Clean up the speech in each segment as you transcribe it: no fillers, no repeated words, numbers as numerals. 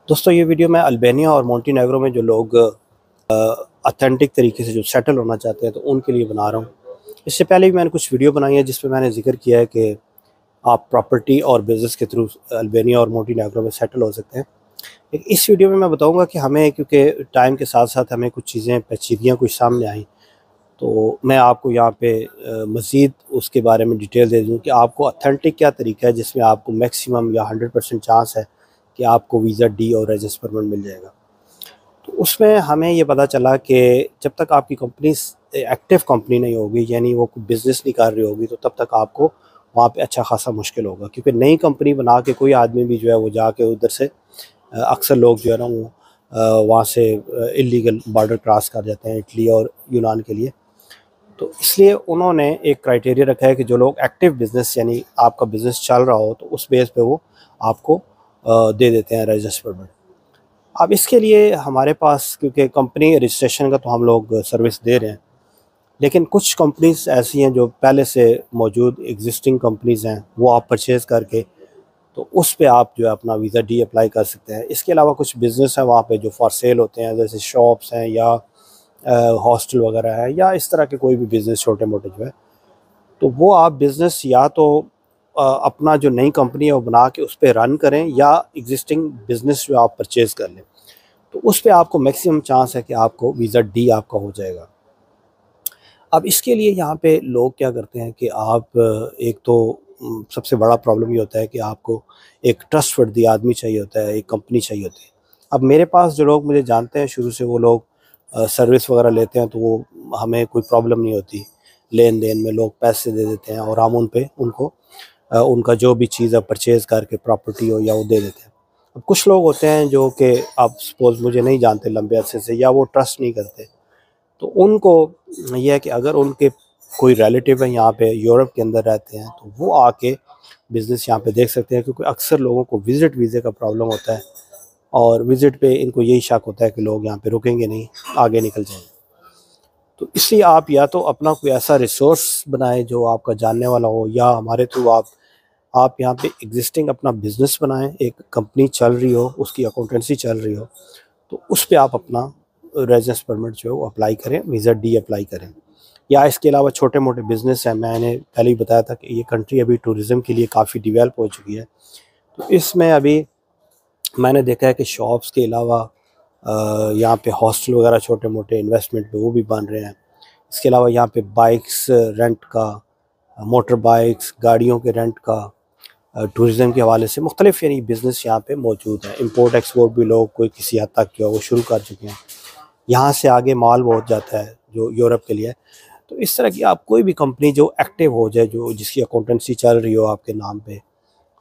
दोस्तों ये वीडियो मैं अल्बानिया और मोंटेनेग्रो में जो लोग ऑथेंटिक तरीके से जो सेटल होना चाहते हैं तो उनके लिए बना रहा हूँ। इससे पहले भी मैंने कुछ वीडियो बनाई है जिसमें मैंने जिक्र किया है कि आप प्रॉपर्टी और बिज़नेस के थ्रू अल्बानिया और मोंटेनेग्रो में सेटल हो सकते हैं। लेकिन इस वीडियो में मैं बताऊँगा कि हमें, क्योंकि टाइम के साथ साथ हमें कुछ चीज़ें पेचीदगियाँ कुछ सामने आई, तो मैं आपको यहाँ पे मज़ीद उसके बारे में डिटेल दे दूँ कि आपको ऑथेंटिक क्या तरीका है जिसमें आपको मैक्सिमम या 100% चांस है कि आपको वीज़ा डी और रेजिडेंस परमिट मिल जाएगा। तो उसमें हमें ये पता चला कि जब तक आपकी कंपनी एक्टिव कंपनी नहीं होगी, यानी वो कोई बिज़नेस नहीं कर रही होगी, तो तब तक आपको वहाँ पे अच्छा खासा मुश्किल होगा। क्योंकि नई कंपनी बना के कोई आदमी भी जो है वो जाके उधर से अक्सर लोग जो है ना वो वहाँ से इलीगल बॉर्डर क्रॉस कर जाते हैं इटली और यूनान के लिए। तो इसलिए उन्होंने एक क्राइटेरिया रखा है कि जो लोग एक्टिव बिज़नेस, यानी आपका बिज़नेस चल रहा हो, तो उस बेस पे वो आपको दे देते हैं रेजिडेंस परमिट। अब इसके लिए हमारे पास, क्योंकि कंपनी रजिस्ट्रेशन का तो हम लोग सर्विस दे रहे हैं, लेकिन कुछ कंपनीज ऐसी हैं जो पहले से मौजूद एग्जिस्टिंग कंपनीज़ हैं, वो आप परचेज़ करके तो उस पे आप जो है अपना वीज़ा डी अप्लाई कर सकते हैं। इसके अलावा कुछ बिज़नेस हैं वहाँ पे जो फॉर सेल होते हैं, जैसे शॉप्स हैं या हॉस्टल वगैरह है या इस तरह के कोई भी बिज़नेस छोटे मोटे जो है, तो वो आप बिज़नेस या तो अपना जो नई कंपनी है वो बना के उस पे रन करें, या एग्जिस्टिंग बिज़नेस जो आप परचेज़ कर लें, तो उस पे आपको मैक्सिमम चांस है कि आपको वीज़ा डी आपका हो जाएगा। अब इसके लिए यहाँ पे लोग क्या करते हैं कि आप एक तो सबसे बड़ा प्रॉब्लम ये होता है कि आपको एक ट्रस्टवर्दी आदमी चाहिए होता है, एक कंपनी चाहिए होती है। अब मेरे पास जो लोग मुझे जानते हैं शुरू से, वो लोग सर्विस वगैरह लेते हैं, तो वो हमें कोई प्रॉब्लम नहीं होती। लेन देन में लोग पैसे दे देते हैं और हम उन पे उनको उनका जो भी चीज़ है परचेज़ करके, प्रॉपर्टी हो या वो दे देते हैं। अब कुछ लोग होते हैं जो कि आप सपोज़ मुझे नहीं जानते लंबे अरसे से, या वो ट्रस्ट नहीं करते, तो उनको ये है कि अगर उनके कोई रिलेटिव है यहाँ पे यूरोप के अंदर रहते हैं, तो वो आके बिज़नेस यहाँ पे देख सकते हैं। क्योंकि अक्सर लोगों को विज़िट वीज़े का प्रॉब्लम होता है, और विज़िट पे इनको यही शक होता है कि लोग यहाँ पे रुकेंगे नहीं, आगे निकल जाएंगे। तो इसलिए आप या तो अपना कोई ऐसा रिसोर्स बनाएं जो आपका जानने वाला हो, या हमारे थ्रू आप यहाँ पे एग्जिस्टिंग अपना बिज़नेस बनाएं, एक कंपनी चल रही हो, उसकी अकाउंटेंसी चल रही हो, तो उस पे आप अपना रेजिडेंस परमिट जो है वो अप्लाई करें, वीज़ा डी अप्लाई करें। या इसके अलावा छोटे मोटे बिज़नेस हैं, मैंने पहले ही बताया था कि ये कंट्री अभी टूरिज़्म के लिए काफ़ी डेवलप हो चुकी है। तो इसमें अभी मैंने देखा है कि शॉप्स के अलावा यहाँ पे हॉस्टल वगैरह छोटे मोटे इन्वेस्टमेंट पे वो भी बन रहे हैं। इसके अलावा यहाँ पे बाइक्स रेंट का, मोटर बाइक्स, गाड़ियों के रेंट का, टूरिज़्म के हवाले से मुख्तलिफ यानी बिज़नेस यहाँ पे मौजूद है। इंपोर्ट एक्सपोर्ट भी लोग कोई किसी हद तक जो है वो शुरू कर चुके हैं। यहाँ से आगे माल बहुत जाता है जो यूरोप के लिए। तो इस तरह की आप कोई भी कंपनी जो एक्टिव हो जाए, जो जिसकी अकाउंटेंसी चल रही हो आपके नाम पे,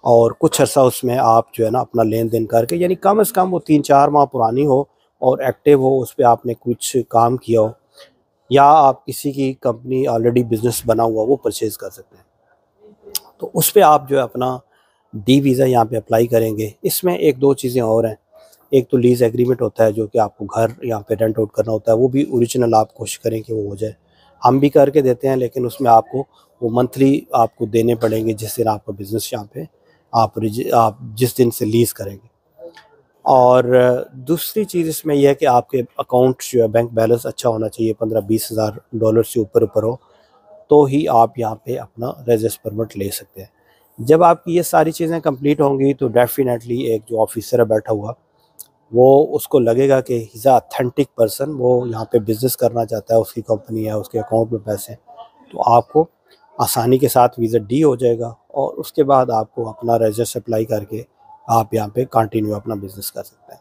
और कुछ अर्सा उसमें आप जो है ना अपना लेन देन करके, यानी कम से कम वो 3-4 माह पुरानी हो और एक्टिव हो, उस पे आपने कुछ काम किया हो, या आप किसी की कंपनी ऑलरेडी बिज़नेस बना हुआ वो परचेज़ कर सकते हैं। तो उस पे आप जो है अपना डी वीज़ा यहाँ पे अप्लाई करेंगे। इसमें 1-2 चीज़ें और हैं। एक तो लीज़ एग्रीमेंट होता है, जो कि आपको घर यहाँ पे रेंट आउट करना होता है, वो भी ओरिजिनल आप कोशिश करें कि वो हो जाए। हम भी करके देते हैं, लेकिन उसमें आपको वो मंथली आपको देने पड़ेंगे जिस दिन आपका बिज़नेस यहाँ पे आप जिस दिन से लीज़ करेंगे। और दूसरी चीज़ इसमें यह है कि आपके अकाउंट जो है बैंक बैलेंस अच्छा होना चाहिए, 15-20 हज़ार डॉलर से ऊपर हो, तो ही आप यहाँ पे अपना रेजिडेंस परमिट ले सकते हैं। जब आपकी ये सारी चीज़ें कंप्लीट होंगी, तो डेफ़िनेटली एक जो ऑफ़िसर है बैठा हुआ, वो उसको लगेगा कि he is a authentic person, वो यहाँ पे बिज़नेस करना चाहता है, उसकी कंपनी है, उसके अकाउंट में पैसे हैं, तो आपको आसानी के साथ वीज़ा डी हो जाएगा, और उसके बाद आपको अपना रेजिडेंस अप्लाई करके आप यहाँ पे कंटिन्यू अपना बिज़नेस कर सकते हैं।